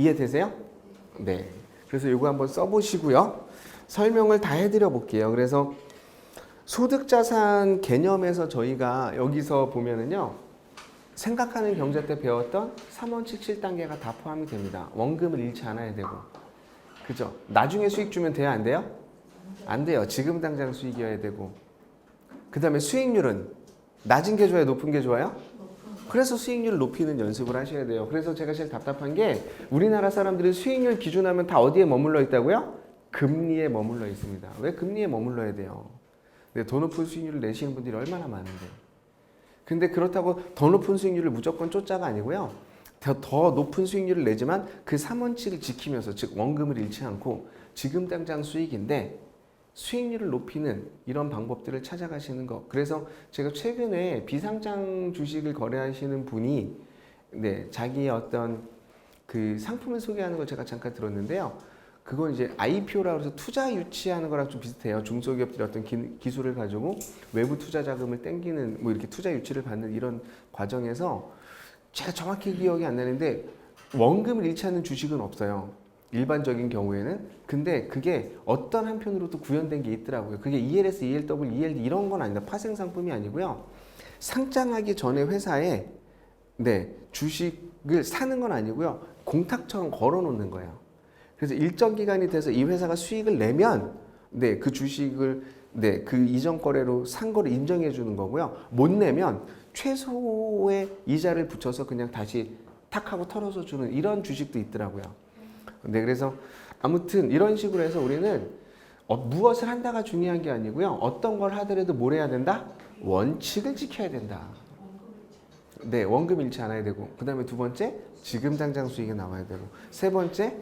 이해되세요? 네. 그래서 이거 한번 써보시고요. 설명을 다 해드려 볼게요. 그래서 소득자산 개념에서 저희가 여기서 보면은요. 생각하는 경제 때 배웠던 3원칙 7단계가 다 포함이 됩니다. 원금을 잃지 않아야 되고. 그죠? 나중에 수익 주면 돼요? 안 돼요? 안 돼요. 지금 당장 수익이어야 되고. 그 다음에 수익률은 낮은 게 좋아요? 높은 게 좋아요? 그래서 수익률을 높이는 연습을 하셔야 돼요. 그래서 제가 제일 답답한 게 우리나라 사람들이 수익률 기준하면 다 어디에 머물러 있다고요? 금리에 머물러 있습니다. 왜 금리에 머물러야 돼요? 근데 더 높은 수익률을 내시는 분들이 얼마나 많은데. 근데 그렇다고 더 높은 수익률을 무조건 쫓자가 아니고요. 더 높은 수익률을 내지만 그 3원칙을 지키면서, 즉 원금을 잃지 않고 지금 당장 수익인데 수익률을 높이는 이런 방법들을 찾아가시는 거. 그래서 제가 최근에 비상장 주식을 거래하시는 분이 자기의 어떤 그 상품을 소개하는 걸 제가 잠깐 들었는데요. 그건 이제 IPO라고 해서 투자 유치하는 거랑 좀 비슷해요. 중소기업들의 어떤 기술을 가지고 외부 투자 자금을 땡기는 뭐 이렇게 투자 유치를 받는 이런 과정에서 제가 정확히 기억이 안 나는데 원금을 잃지 않는 주식은 없어요. 일반적인 경우에는. 근데 그게 어떤 한편으로도 구현된 게 있더라고요. 그게 ELS, ELW, ELD 이런 건 아니다. 파생 상품이 아니고요. 상장하기 전에 회사에 주식을 사는 건 아니고요. 공탁처럼 걸어 놓는 거예요. 그래서 일정 기간이 돼서 이 회사가 수익을 내면 그 주식을 그 이전 거래로 산 거를 인정해 주는 거고요. 못 내면 최소의 이자를 붙여서 그냥 다시 탁 하고 털어서 주는 이런 주식도 있더라고요. 그래서 아무튼 이런 식으로 해서 우리는 무엇을 한다가 중요한 게 아니고요. 어떤 걸 하더라도 뭘 해야 된다? 원칙을 지켜야 된다. 원금 잃지 않아야 되고, 그 다음에 두 번째, 지금 당장 수익이 나와야 되고, 세 번째,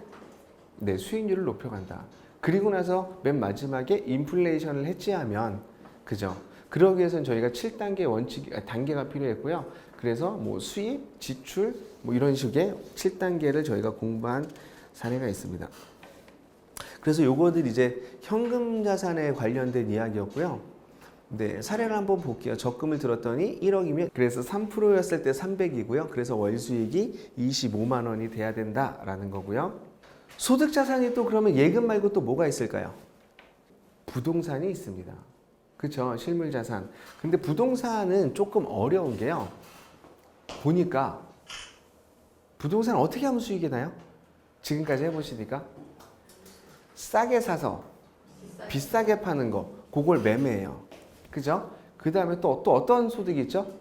수익률을 높여간다. 그리고 나서 맨 마지막에 인플레이션을 해지하면, 그죠? 그러기 위해서는 저희가 7단계 단계가 필요했고요. 그래서 뭐 수입, 지출, 뭐 이런 식의 7단계를 저희가 공부한 사례가 있습니다. 그래서 요거들 이제 현금 자산에 관련된 이야기였고요. 사례를 한번 볼게요. 적금을 들었더니 1억이면 그래서 3%였을 때 300이고요. 그래서 월 수익이 25만 원이 돼야 된다라는 거고요. 소득 자산이 또 그러면 예금 말고 또 뭐가 있을까요? 부동산이 있습니다. 그렇죠? 실물 자산. 근데 부동산은 조금 어려운 게요. 보니까 부동산 어떻게 하면 수익이 나요? 지금까지 해보시니까 싸게 사서 비싸게 파는 거, 그걸 매매해요. 그죠? 그 다음에 또 어떤 소득이 있죠?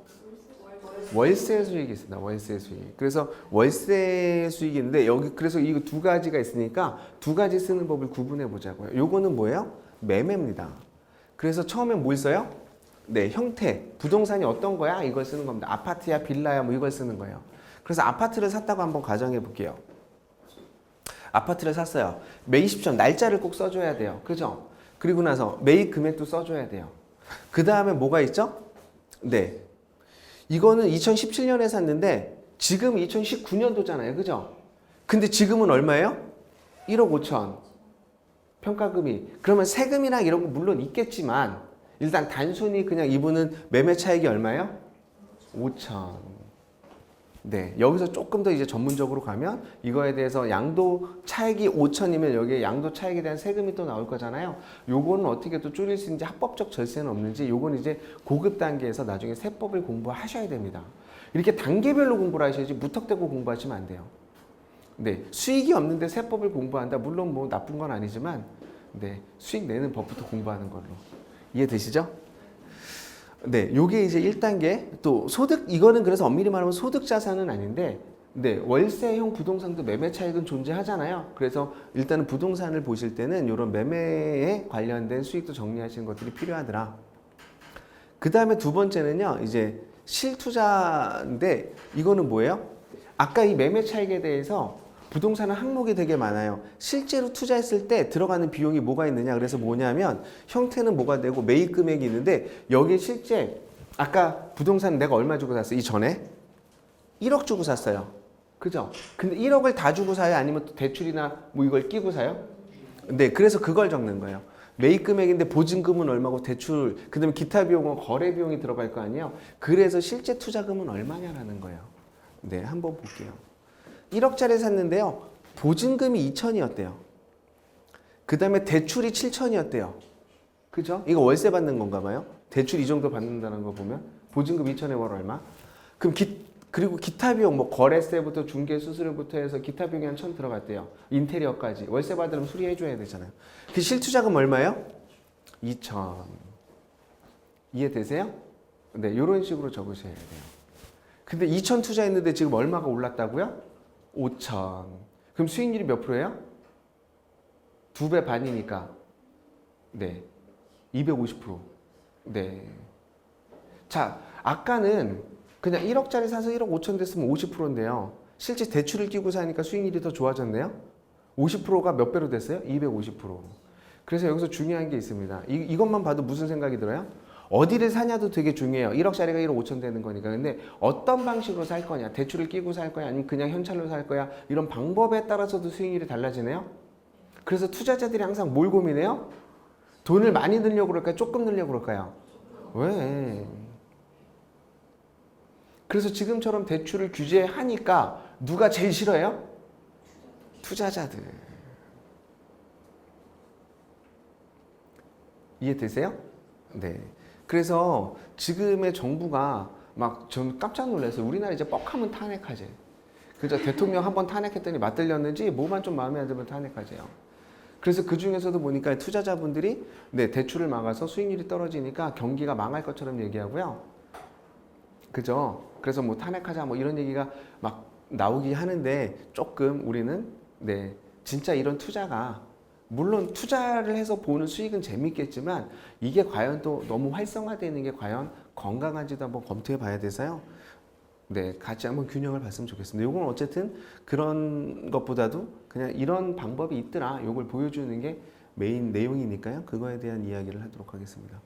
월세 수익이 있습니다. 월세 수익. 그래서 월세 수익인데 여기 그래서 이 두 가지가 있으니까 두 가지 쓰는 법을 구분해 보자고요. 요거는 뭐예요? 매매입니다. 그래서 처음에 뭘 써요? 형태. 부동산이 어떤 거야? 이걸 쓰는 겁니다. 아파트야, 빌라야, 뭐 이걸 쓰는 거예요. 그래서 아파트를 샀다고 한번 가정해 볼게요. 아파트를 샀어요. 매입 시점 날짜를 꼭 써줘야 돼요. 그죠? 그리고 나서 매입 금액도 써줘야 돼요. 그 다음에 뭐가 있죠? 이거는 2017년에 샀는데 지금 2019년도잖아요. 그죠? 근데 지금은 얼마예요? 1억 5천. 평가금이. 그러면 세금이랑 이런 거 물론 있겠지만 일단 단순히 그냥 이분은 매매 차익이 얼마예요? 5천. 여기서 조금 더 이제 전문적으로 가면 이거에 대해서 양도 차익이 5천이면 여기에 양도 차익에 대한 세금이 또 나올 거잖아요. 요거는 어떻게 또 줄일 수 있는지 합법적 절세는 없는지 요건 이제 고급 단계에서 나중에 세법을 공부하셔야 됩니다. 이렇게 단계별로 공부를 하셔야지 무턱대고 공부하시면 안 돼요. 수익이 없는데 세법을 공부한다. 물론 뭐 나쁜 건 아니지만 수익 내는 법부터 공부하는 걸로. 이해되시죠? 요게 이제 1단계. 또 소득, 이거는 그래서 엄밀히 말하면 소득 자산은 아닌데, 월세형 부동산도 매매 차익은 존재하잖아요. 그래서 일단은 부동산을 보실 때는 이런 매매에 관련된 수익도 정리하시는 것들이 필요하더라. 그 다음에 두 번째는요, 이제 실투자인데, 이거는 뭐예요? 아까 이 매매 차익에 대해서 부동산은 항목이 되게 많아요. 실제로 투자했을 때 들어가는 비용이 뭐가 있느냐. 그래서 뭐냐면 형태는 뭐가 되고 매입 금액이 있는데 여기 실제 아까 부동산 내가 얼마 주고 샀어요? 이전에 1억 주고 샀어요. 그죠? 근데 1억을 다 주고 사요? 아니면 또 대출이나 뭐 이걸 끼고 사요? 그래서 그걸 적는 거예요. 매입 금액인데 보증금은 얼마고 대출, 그 다음에 기타 비용은 거래 비용이 들어갈 거 아니에요? 그래서 실제 투자금은 얼마냐라는 거예요. 한번 볼게요. 1억짜리 샀는데요. 보증금이 2천이었대요. 그 다음에 대출이 7천이었대요. 그죠? 이거 월세 받는 건가 봐요. 대출 이 정도 받는다는 거 보면 보증금 2천에 월 얼마? 그럼 그리고 기타 비용 뭐 거래세부터 중개 수수료부터 해서 기타 비용이 한 1천 들어갔대요. 인테리어까지 월세 받으려면 수리해 줘야 되잖아요. 그 실투자금 얼마예요? 2천. 이해되세요? 네, 이런 식으로 적으셔야 돼요. 근데 2천 투자했는데 지금 얼마가 올랐다고요? 5천. 그럼 수익률이 몇 프로예요? 2배 반이니까 네, 250%. 네. 자, 아까는 그냥 1억짜리 사서 1억 5천 됐으면 50%인데요. 실제 대출을 끼고 사니까 수익률이 더 좋아졌네요. 50%가 몇 배로 됐어요? 250%. 그래서 여기서 중요한 게 있습니다. 이것만 봐도 무슨 생각이 들어요? 어디를 사냐도 되게 중요해요. 1억짜리가 1억 5천 되는 거니까. 근데 어떤 방식으로 살 거냐? 대출을 끼고 살 거야? 아니면 그냥 현찰로 살 거야? 이런 방법에 따라서도 수익률이 달라지네요. 그래서 투자자들이 항상 뭘 고민해요? 돈을 많이 넣으려고 그럴까요? 조금 넣으려고 그럴까요? 왜? 그래서 지금처럼 대출을 규제하니까 누가 제일 싫어해요? 투자자들. 이해되세요? 네. 그래서 지금의 정부가 막 전 깜짝 놀랐어요. 우리나라 이제 뻑하면 탄핵하지. 그죠? 대통령 한번 탄핵했더니 맞들렸는지 뭐만 좀 마음에 안 들면 탄핵하재요. 그래서 그 중에서도 보니까 투자자분들이 네, 대출을 막아서 수익률이 떨어지니까 경기가 망할 것처럼 얘기하고요. 그죠? 그래서 뭐 탄핵하자 뭐 이런 얘기가 막 나오기 하는데 조금 우리는 네, 진짜 이런 투자가 물론 투자를 해서 보는 수익은 재밌겠지만 이게 과연 또 너무 활성화되는 게 과연 건강한지도 한번 검토해 봐야 돼서요. 네, 같이 한번 균형을 봤으면 좋겠습니다. 이건 어쨌든 그런 것보다도 그냥 이런 방법이 있더라. 이걸 보여주는 게 메인 내용이니까요. 그거에 대한 이야기를 하도록 하겠습니다.